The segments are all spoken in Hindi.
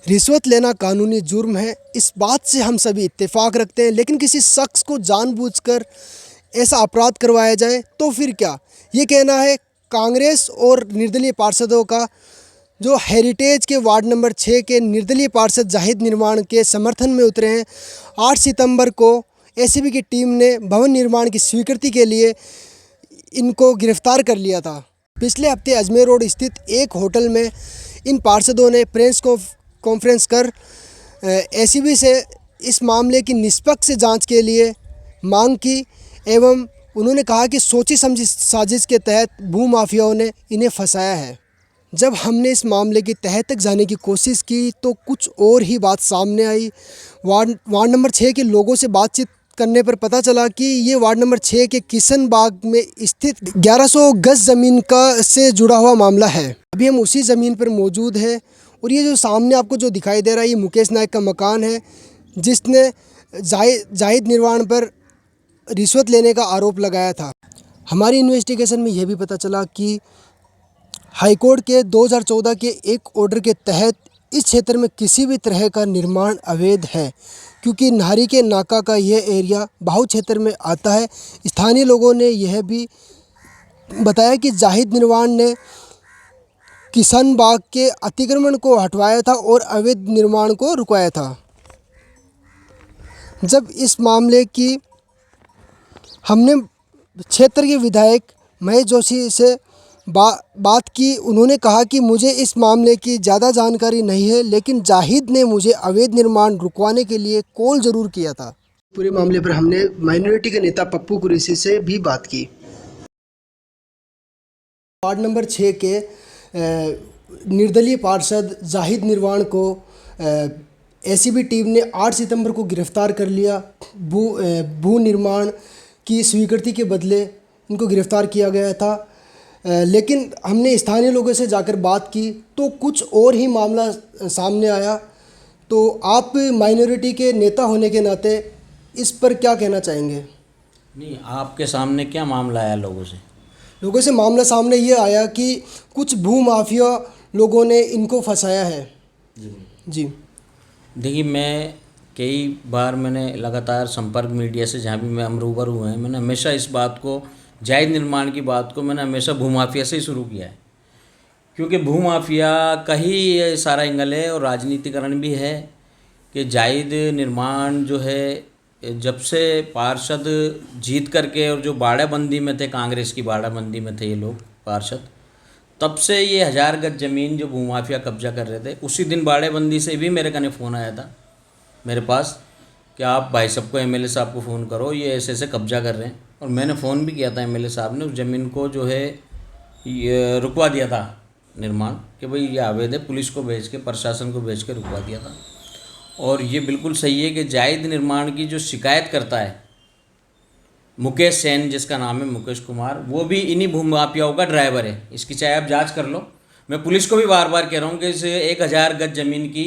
रिश्वत लेना कानूनी जुर्म है, इस बात से हम सभी इत्तेफाक रखते हैं। लेकिन किसी शख्स को जानबूझकर ऐसा अपराध करवाया जाए तो फिर क्या? ये कहना है कांग्रेस और निर्दलीय पार्षदों का, जो हेरिटेज के वार्ड नंबर 6 के निर्दलीय पार्षद जाहिद निर्माण के समर्थन में उतरे हैं। 8 सितंबर को एसीबी की टीम ने भवन निर्माण की स्वीकृति के लिए इनको गिरफ्तार कर लिया था। पिछले हफ्ते अजमेर रोड स्थित एक होटल में इन पार्षदों ने प्रेस कॉन्फ्रेंस कर एसीबी से इस मामले की निष्पक्ष जांच के लिए मांग की एवं उन्होंने कहा कि सोची समझी साजिश के तहत भूमाफियाओं ने इन्हें फंसाया है। जब हमने इस मामले की तह तक जाने की कोशिश की तो कुछ और ही बात सामने आई। वार्ड नंबर 6 के लोगों से बातचीत करने पर पता चला कि ये वार्ड नंबर 6 के किशन बाग में स्थित 1100 गज ज़मीन का से जुड़ा हुआ मामला है। अभी हम उसी ज़मीन पर मौजूद हैं और ये जो सामने आपको जो दिखाई दे रहा है, ये मुकेश नायक का मकान है, जिसने जाहिद निर्माण पर रिश्वत लेने का आरोप लगाया था। हमारी इन्वेस्टिगेशन में यह भी पता चला कि हाईकोर्ट के 2014 के एक ऑर्डर के तहत इस क्षेत्र में किसी भी तरह का निर्माण अवैध है, क्योंकि नाहरी के नाका का यह एरिया बाहु क्षेत्र में आता है। स्थानीय लोगों ने यह भी बताया कि जाहिद निर्माण ने किशन बाग के अतिक्रमण को हटवाया था और अवैध निर्माण को रुकवाया था। जब इस मामले की हमने क्षेत्र के विधायक महेश जोशी से बात की, उन्होंने कहा कि मुझे इस मामले की ज़्यादा जानकारी नहीं है, लेकिन जाहिद ने मुझे अवैध निर्माण रुकवाने के लिए कॉल ज़रूर किया था। पूरे मामले पर हमने माइनॉरिटी के नेता पप्पू कुरैशी से भी बात की। वार्ड नंबर 6 के निर्दलीय पार्षद जाहिद निर्माण को एसीबी टीम ने 8 सितंबर को गिरफ्तार कर लिया। भू निर्माण की स्वीकृति के बदले इनको गिरफ्तार किया गया था। लेकिन हमने स्थानीय लोगों से जाकर बात की तो कुछ और ही मामला सामने आया। तो आप माइनॉरिटी के नेता होने के नाते इस पर क्या कहना चाहेंगे? नहीं, आपके सामने क्या मामला आया? लोगों से मामला सामने ये आया कि कुछ भूमाफिया लोगों ने इनको फंसाया है। जी देखिए, मैं कई बार मैंने लगातार संपर्क मीडिया से जहाँ भी मैं हम रूबरू हुए हैं, मैंने हमेशा इस बात को, जायज़ निर्माण की बात को मैंने हमेशा भूमाफिया से ही शुरू किया है, क्योंकि भूमाफिया का ही ये सारा एंगल है और राजनीतिकरण भी है कि जायज़ निर्माण जो है, जब से पार्षद जीत करके और जो बाड़ाबंदी में थे, कांग्रेस की बाड़ाबंदी में थे ये लोग पार्षद, तब से ये 1000 गज ज़मीन जो भूमाफिया कब्जा कर रहे थे। उसी दिन बाड़ेबंदी से भी मेरे कने फ़ोन आया था मेरे पास कि आप भाई साहब को, एमएलए साहब को फ़ोन करो, ये ऐसे ऐसे कब्जा कर रहे हैं। और मैंने फ़ोन भी किया था, एमएलए साहब ने उस ज़मीन को जो है ये रुकवा दिया था निर्माण, कि भाई ये अवैध है। पुलिस को भेज के, प्रशासन को भेज के रुकवा दिया था। और ये बिल्कुल सही है कि जायज़ निर्माण की जो शिकायत करता है मुकेश सेन, जिसका नाम है मुकेश कुमार, वो भी इन्हीं भूमाफियाओं का ड्राइवर है। इसकी चाहे आप जांच कर लो। मैं पुलिस को भी बार बार कह रहा हूँ कि इस 1000 गज ज़मीन की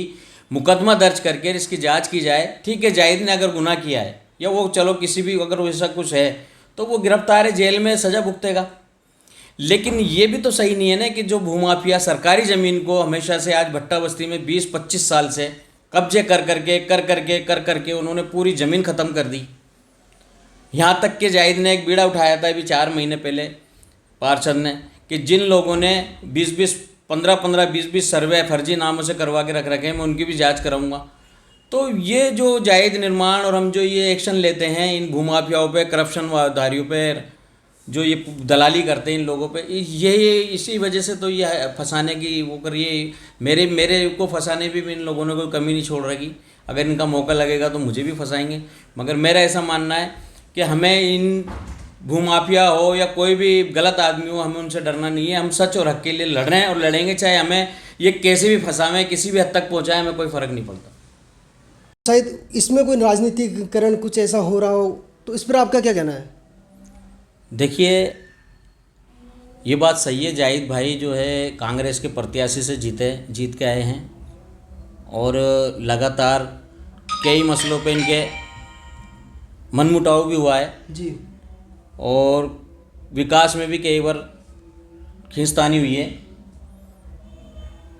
मुकदमा दर्ज करके इसकी जांच की जाए। ठीक है, जाहिद ने अगर गुनाह किया है या वो चलो किसी भी अगर वैसा कुछ है तो वो गिरफ्तार है, जेल में सज़ा भुगतेगा। लेकिन ये भी तो सही नहीं है ना कि जो भूमाफिया सरकारी ज़मीन को हमेशा से, आज भट्टा बस्ती में 20-25 साल से कब्जे कर करके उन्होंने पूरी ज़मीन ख़त्म कर दी। यहाँ तक कि जाहिद ने एक बीड़ा उठाया था अभी 4 महीने पहले पार्षद ने, कि जिन लोगों ने 15-20 सर्वे फर्जी नामों से करवा के रख रखे हैं, मैं उनकी भी जांच कराऊंगा। तो ये जो जायज़ निर्माण और हम जो ये एक्शन लेते हैं इन भूमाफियाओं पे, करप्शनधारियों पे, जो ये दलाली करते हैं इन लोगों पे, ये इसी वजह से तो ये फंसाने की वो करिए। मेरे को फंसाने भी इन लोगों ने कोई कमी नहीं छोड़ रखी। अगर इनका मौका लगेगा तो मुझे भी फंसाएंगे। मगर मेरा ऐसा मानना है कि हमें इन भूमाफिया हो या कोई भी गलत आदमी हो, हमें उनसे डरना नहीं है। हम सच और हक के लिए लड़ रहे हैं और लड़ेंगे, चाहे हमें ये कैसे भी फंसावें, किसी भी हद तक पहुँचाएं, हमें कोई फ़र्क नहीं पड़ता। शायद इसमें कोई राजनीतिकरण कुछ ऐसा हो रहा हो, तो इस पर आपका क्या कहना है? देखिए, ये बात सही है, जाहिद भाई जो है कांग्रेस के प्रत्याशी से जीत के आए हैं और लगातार कई मसलों पे इनके मनमुटाव भी हुआ है जी, और विकास में भी कई बार खींचतानी हुई है।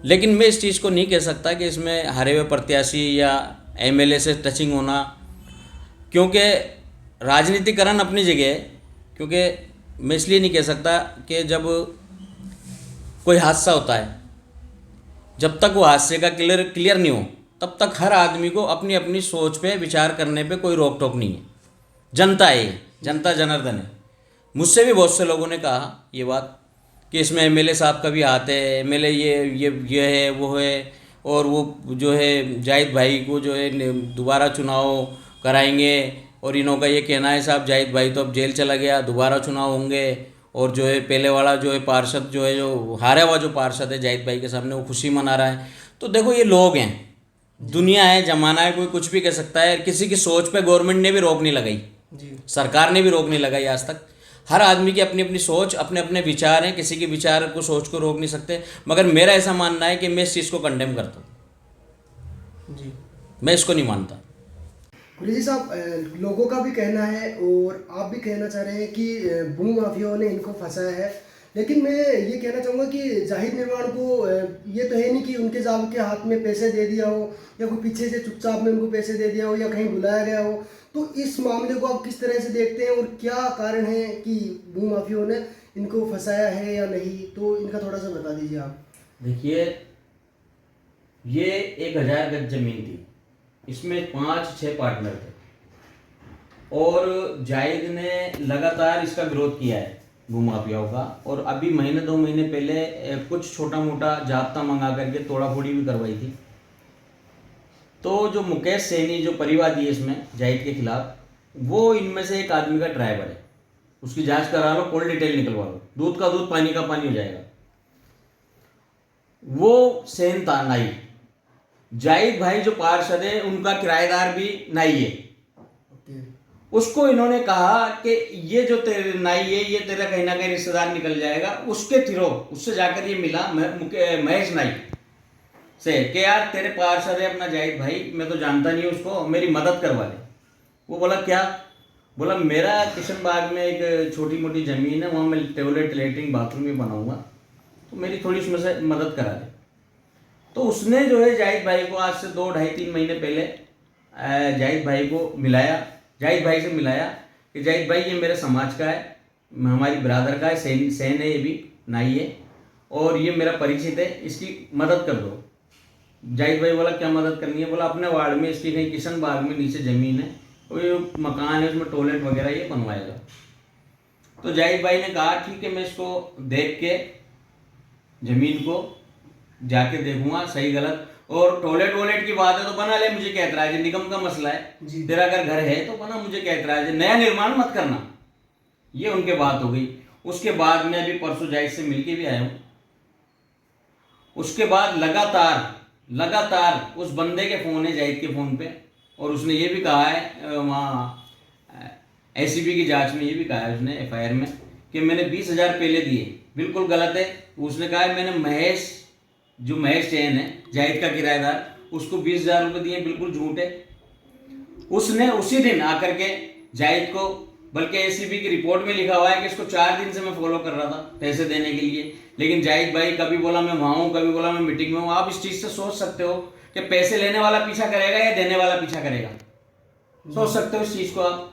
लेकिन मैं इस चीज़ को नहीं कह सकता कि इसमें हारे हुए प्रत्याशी या एमएलए से टचिंग होना, क्योंकि राजनीतिकरण अपनी जगह है। क्योंकि मैं इसलिए नहीं कह सकता कि जब कोई हादसा होता है, जब तक वो हादसे का क्लियर नहीं हो तब तक हर आदमी को अपनी अपनी सोच पे विचार करने पे कोई रोक टोक नहीं है। जनता है ये, जनता जनार्दन है। मुझसे भी बहुत से लोगों ने कहा ये बात कि इसमें एमएलए साहब का भी हाथ है, एमएलए ये है वो है, और वो जो है जाहिद भाई को जो है दोबारा चुनाव कराएंगे, और इन्हों का ये कहना है साहब जाहिद भाई तो अब जेल चला गया, दोबारा चुनाव होंगे, और जो है पहले वाला जो है पार्षद जो है जो हारा हुआ जो पार्षद है जाहिद भाई के सामने वो खुशी मना रहा है। तो देखो ये लोग हैं, दुनिया है, जमाना है, कोई कुछ भी कह सकता है। किसी की सोच पे गवर्नमेंट ने भी रोक नहीं लगाई, सरकार ने भी रोक नहीं लगाई आज तक। हर आदमी की अपनी अपनी सोच, अपने अपने विचार हैं, किसी के विचार को सोच को रोक नहीं सकते। मगर मेरा ऐसा मानना है कि मैं इस चीज़ को कंडेम करता हूँ जी। मैं इसको नहीं मानता। गुरु जी साहब, लोगों का भी कहना है और आप भी कहना चाह रहे हैं कि भूमि माफियाओं ने इनको फंसाया है, लेकिन मैं ये कहना चाहूँगा कि जाहिद निर्माण को ये तो है नहीं कि उनके जाब के हाथ में पैसे दे दिया हो या कोई पीछे से चुपचाप में उनको पैसे दे दिया हो या कहीं बुलाया गया हो। तो इस मामले को आप किस तरह से देखते हैं और क्या कारण है कि भूमि माफियाओं ने इनको फंसाया है या नहीं, तो इनका थोड़ा सा बता दीजिए आप। देखिए, ये 1000 गज जमीन थी, इसमें 5-6 पार्टनर थे, और जाहिद ने लगातार इसका विरोध किया है भूमाफियाओं का। और अभी महीने 2 महीने पहले कुछ छोटा मोटा जाब्ता मंगा करके तोड़ा फोड़ी भी करवाई थी। तो जो मुकेश सैनी जो परिवादी है इसमें जाहिद के खिलाफ, वो इनमें से एक आदमी का ड्राइवर है। उसकी जांच करा लो, कॉल डिटेल निकलवा लो, दूध का दूध पानी का पानी हो जाएगा। वो सेन था नाई। जाहिद भाई जो पार्षद है उनका किराएदार भी नाई है। उसको इन्होंने कहा कि ये जो तेरे नाई है ये तेरा कहीं ना कहीं रिश्तेदार निकल जाएगा। उसके थ्रो उससे जाकर ये मिला महेश नाई से कि यार तेरे पार्षद है अपना जाहिद भाई, मैं तो जानता नहीं उसको, मेरी मदद करवा ले। वो बोला क्या? बोला मेरा किशन बाग में एक छोटी मोटी ज़मीन है, वहाँ मैं टॉयलेट लेटरिन बाथरूम भी बनाऊंगा, तो मेरी थोड़ी उसमें से मदद करा दे। तो उसने जो है जाहिद भाई को आज से 2-2.5-3 महीने पहले जाहिद भाई को मिलाया, जाहिद भाई से मिलाया कि जाहिद भाई ये मेरे समाज का है, हमारी ब्रादर का है, सैन है, ये भी नाई है, और ये मेरा परिचित है, इसकी मदद कर दो। जाहिद भाई बोला क्या मदद करनी है? बोला अपने वार्ड में इसकी कहीं किशन बाग में नीचे ज़मीन है, और ये मकान है उसमें टॉयलेट वगैरह ये बनवाएगा। तो जाहिद भाई ने कहा ठीक है, मैं इसको देख के ज़मीन को जाके देखूंगा सही गलत, और टॉयलेट वॉलेट की बात है तो बना ले, मुझे क्या एतराज है, निगम का मसला है, तेरा अगर घर है तो बना, मुझे क्या एतराज है, नया निर्माण मत करना। ये उनके बात हो गई। उसके बाद मैं अभी परसों जाहिद से मिलके भी आया हूँ। उसके बाद लगातार उस बंदे के फ़ोन है जाहिद के फ़ोन पे, और उसने ये भी कहा है वहाँ एसीबी की जांच में ये भी कहा है उसने एफआईआर में कि मैंने 20,000 पहले दिए, बिल्कुल गलत है। उसने कहा है मैंने महेश चैन है जाहिद का किराएदार, उसको 20,000 रुपये दिए, बिल्कुल झूठ है। उसने उसी दिन आकर के जाहिद को, बल्कि एसीबी की रिपोर्ट में लिखा हुआ है कि इसको 4 दिन से मैं फॉलो कर रहा था पैसे देने के लिए, लेकिन जाहिद भाई कभी बोला मैं वहाँ हूँ, कभी बोला मैं मीटिंग में हूँ। आप इस चीज़ से सोच सकते हो कि पैसे लेने वाला पीछा करेगा या देने वाला पीछा करेगा, सोच सकते हो इस चीज़ को आप।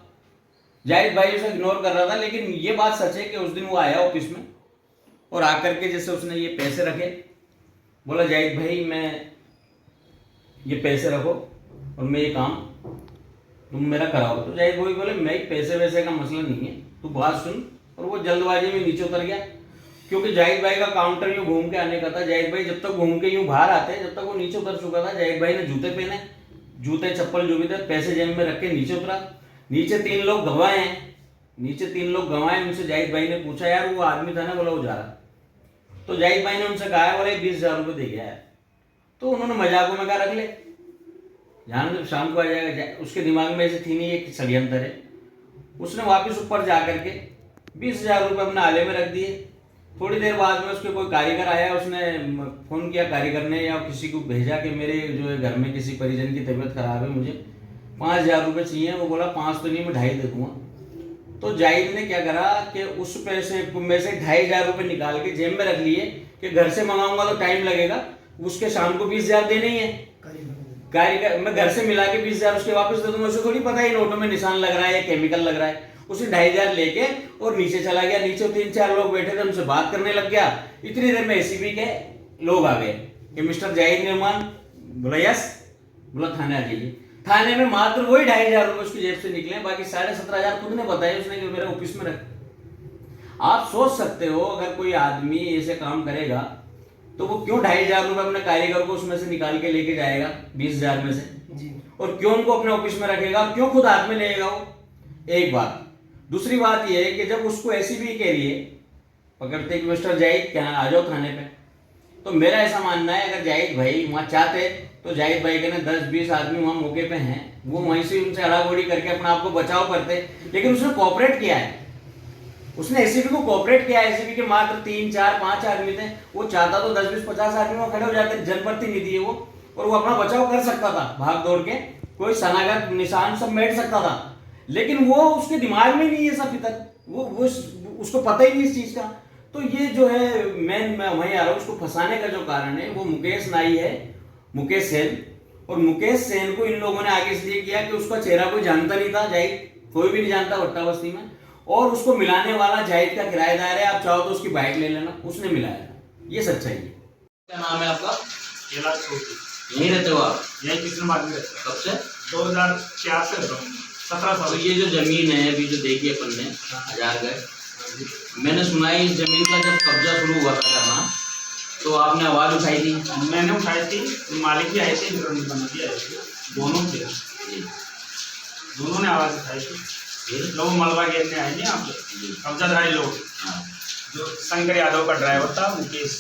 जाहिद भाई उसे इग्नोर कर रहा था, लेकिन ये बात सच है कि उस दिन वो आया ऑफिस में और आकर के जैसे उसने ये पैसे रखे, बोला जाहिद भाई मैं ये पैसे रखो और मैं ये काम तुम मेरा कराओ। तो जाहिद भाई बोले मैं पैसे वैसे का मसला नहीं है, तू बात सुन। और वो जल्दबाजी में नीचे उतर गया, क्योंकि जाहिद भाई का काउंटर यूँ घूम के आने का था। जाहिद भाई जब तक घूम के यूँ बाहर आते, जब तक वो नीचे उतर चुका था, जाहिद भाई ने जूते पहने, जूते चप्पल जो भी थे पैसे जेब में रख के नीचे उतरा। नीचे 3 लोग गवाए हैं, उनसे जाहिद भाई ने पूछा यार वो आदमी था ना? बोला वो जा रहा। तो जाहिद भाई ने उनसे कहा बोले 20,000 रुपये दे गया है। तो उन्होंने मजाकों में कहा रख ले, जान जब शाम को आ जाएगा। उसके दिमाग में ऐसे थी नहीं एक षड्यंत्र है। उसने वापस ऊपर जा करके 20,000 रुपये अपने आले में रख दिए। थोड़ी देर बाद में उसके कोई कारीगर आया, उसने फ़ोन किया कारीगर ने या किसी को भेजा कि मेरे जो है घर में किसी परिजन की तबीयत खराब है, मुझे 5,000 रुपये चाहिए। वो बोला 5 तो नहीं, मैं 2.5 दे दूँगा। तो जाहिद ने क्या करा कि उस पैसे में से 2,500 रुपये निकाल के जेब में रख लिए कि घर से मंगाऊंगा तो टाइम लगेगा, उसके शाम को 20,000 देने ही है। मैं घर से मिला के 20,000 उसके वापस दे दूंगा। उसे थोड़ी पता है नोटों में निशान लग रहा है या केमिकल लग रहा है। उसने 2,500 लेके और नीचे चला गया। नीचे 3-4 लोग बैठे थे, उनसे बात करने लग गया। इतनी देर में एसीबी के लोग आ गए कि मिस्टर जाहिद निर्माण। बोला यस। बोला थाने आ जाइए। थाने में मात्र वही 2,500 रुपए उसकी जेब से निकले, बाकी 17,500 खुद ने बताया उसने कि मेरे ऑफिस में रख। आप सोच सकते हो अगर कोई आदमी ऐसे काम करेगा तो वो क्यों 2,500 रुपए अपने कारीगर को उसमें से निकाल के लेके जाएगा 20,000 में से जी। और क्यों उनको अपने ऑफिस में रखेगा, क्यों खुद हाथ में लेगा वो? एक बात। दूसरी बात ये है कि जब उसको एसीबी के लिए पकड़ते कि मिस्टर जाहिद क्या आ जाओ थाने पे, तो मेरा ऐसा मानना है अगर जाहिद भाई वहां चाहते तो जाहिद भाई के 10-20 आदमी वहां मौके पे हैं, वो वहीं से उनसे अड़ागोड़ी करके अपने आप को बचाव करते। लेकिन उसने कोऑपरेट किया है, उसने एसीबी को कोऑपरेट किया। एसीबी के मात्र 3-4-5 आदमी थे। वो चाहता तो 10-20-50 आदमी वहां खड़े हो जाते। जनप्रतिनिधि है वो, और वो अपना बचाव कर सकता था भाग दौड़ के, कोई शनाख्त निशान सब मेट सकता था। लेकिन वो उसके दिमाग में नहीं है सब फितर, वो उसको पता ही नहीं इस चीज का। तो ये जो है मैं वहीं आ रहा हूँ, उसको फंसाने का जो कारण है वो मुकेश नाई है, मुकेश सेन। और मुकेश सेन को इन लोगों ने आगे इसलिए किया कि उसका चेहरा कोई जानता नहीं था, जाहिद कोई भी नहीं जानता भट्टा बस्ती में। और उसको मिलाने वाला जाहिद का किराएदार है, आप चाहो तो उसकी बाइक ले लेना, उसने मिलाया। ये सच्चाई है। क्या नाम है आपका? यहीं रहते हो आप? यही किस्माबाद में रहते कब से? 2004 से 17 साल। तो ये जो जमीन है अभी जो देखी अपन ने 1000 गज, मैंने सुना है इस जमीन का जब कब्जा शुरू हुआ था करना तो आपने आवाज उठाई थी? मैंने उठाई थी, मालिक भी आए थे, दोनों थे, दोनों ने आवाज उठाई थी। लोग मलबा घेरने आए थे यहाँ पे, कब्जाधारी लोग। जो शंकर यादव का ड्राइवर था मुकेश।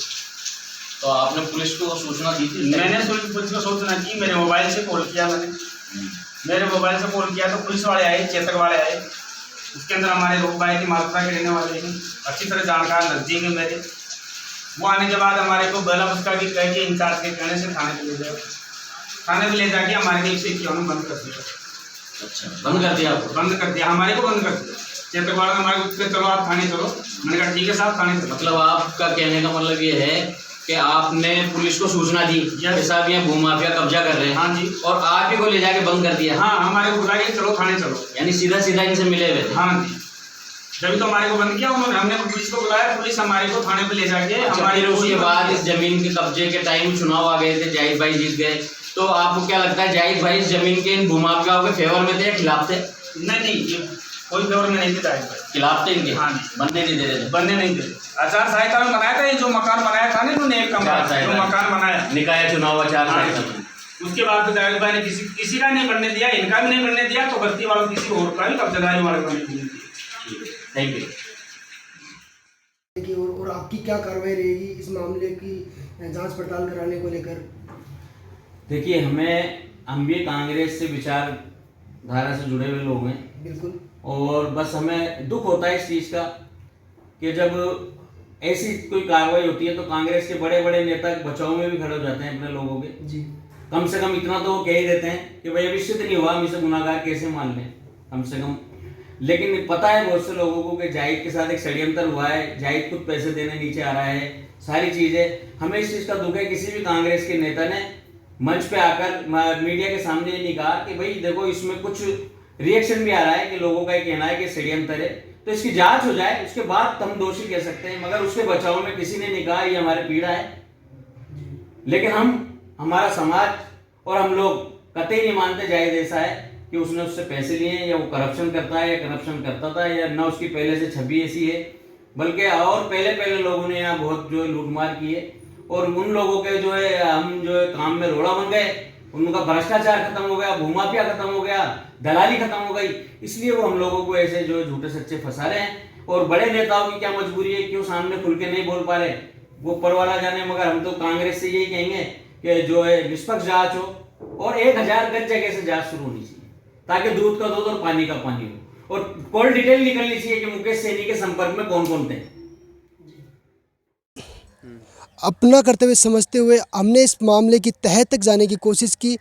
तो आपने पुलिस को सूचना दी थी? मैंने पुलिस को सूचना की, मेरे मोबाइल से कॉल किया मैंने। मेरे मोबाइल से कॉल किया तो पुलिस वाले आए, चेतक वाले आए। उसके अंदर हमारे रोक भाई की मालपुरा के रहने वाले हैं, अच्छी तरह जानकार नजदीक है मेरे। वो आने के बाद हमारे को बेला उसका भी कह के इंचार्ज के कहने से थाने पे ले जाए। थाने पे ले जाके हमारे को 151 बंद कर दिया। अच्छा, बंद कर दिया आपको? बंद कर दिया, हमारे को बंद कर दिया। चेतक वाला हमारे को चलो आप थाने चलो। मैंने कहा ठीक है साहब थाने चलो। मतलब आपका कहने का मतलब ये है कि आपने पुलिस को सूचना दी कि साहब ये भूमाफिया कब्जा कर रहे हैं? हाँ जी। और आप ही को ले जाके बंद कर दिया? हाँ, हमारे को बुला के चलो थाने चलो, यानी सीधा सीधा इनसे मिले हुए? हाँ जी। जब तो हमारे को बंद किया उन्होंने, हमने पुलिस को बुलाया, पुलिस हमारे को थाने पे ले जाके हमारे। उसके बाद इस जमीन के कब्जे के टाइम चुनाव आ गए थे, जाहिद भाई जीत गए, तो आपको क्या लगता है जाहिद भाई इस जमीन के इन भूमाफियाओं के फेवर में थे या खिलाफ थे? नहीं, ये कोई फेवर में नहीं थे जाहिद भाई, खिलाफ थे इनके? हाँ जी। बनने नहीं दे रहे थे? बनने नहीं दे। आचार संहिता में बनाया था, ये जो मकान बनाया था ना इन्होंने, एक कमरा जो मकान बनाया, निकाय चुनाव आचार संहिता। उसके बाद तो जाहिद भाई ने किसी का नहीं बनने दिया, इनका भी नहीं बनने दिया, तो बस्ती वालों किसी और का भी कब्जादारी वाले को नहीं बनने दिया। Thank you. और आपकी क्या कार्रवाई रहेगी इस मामले की जांच पड़ताल कराने को लेकर? देखिए, हम भी कांग्रेस से विचारधारा से जुड़े हुए लोग हैं, बिल्कुल। और बस हमें दुख होता है इस चीज़ का कि जब ऐसी कोई कार्रवाई होती है तो कांग्रेस के बड़े बड़े नेता बचाव में भी खड़े हो जाते हैं अपने लोगों के जी। कम से कम इतना तो वो कह ही देते हैं कि भाई अभी सिद्ध नहीं हुआ, हम इसे गुनाहगार कैसे मान लें कम से कम। लेकिन पता है बहुत से लोगों को कि जाहिद के साथ एक षड्यंत्र हुआ है, जाहिद खुद पैसे देने नीचे आ रहा है, सारी चीज़ें। हमें इस चीज़ का दुख है, किसी भी कांग्रेस के नेता ने मंच पे आकर मीडिया के सामने ये नहीं कहा कि भाई देखो इसमें कुछ रिएक्शन भी आ रहा है कि लोगों का ये कहना है कि षड्यंत्र है, तो इसकी जांच हो जाए, उसके बाद हम दोषी कह सकते हैं। मगर उसके बचाव में किसी ने नहीं कहा ये हमारे पीड़ा है। लेकिन हमारा समाज और हम लोग कतई नहीं मानते जाहिद ऐसा है कि उसने उससे पैसे लिए या वो करप्शन करता है या करप्शन करता था, या न उसकी पहले से छवि ऐसी है, बल्कि और पहले लोगों ने यहाँ बहुत जो है लूटमार की है। और उन लोगों के जो है हम जो है काम में रोड़ा बन गए, उनका भ्रष्टाचार खत्म हो गया, भूमाफिया खत्म हो गया, दलाली खत्म हो गई, इसलिए वो हम लोगों को ऐसे जो झूठे सच्चे फंसा रहे हैं। और बड़े नेताओं की क्या मजबूरी है, क्यों सामने खुल के नहीं बोल पा रहे, वो ऊपर वाला जाने। मगर हम तो कांग्रेस से यही कहेंगे कि जो है निष्पक्ष जांच हो और 1000 गज जगह से जांच शुरू होनी चाहिए, ताकि दूध का दूध और पानी का पानी हो। और कॉल डिटेल निकलनी चाहिए कि मुकेश सैनी के संपर्क में कौन कौन थे। अपना कर्तव्य समझते हुए हमने इस मामले की तह तक जाने की कोशिश की,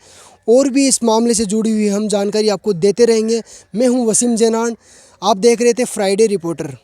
और भी इस मामले से जुड़ी हुई हम जानकारी आपको देते रहेंगे। मैं हूं वसीम जैनान, आप देख रहे थे फ्राइडे रिपोर्टर।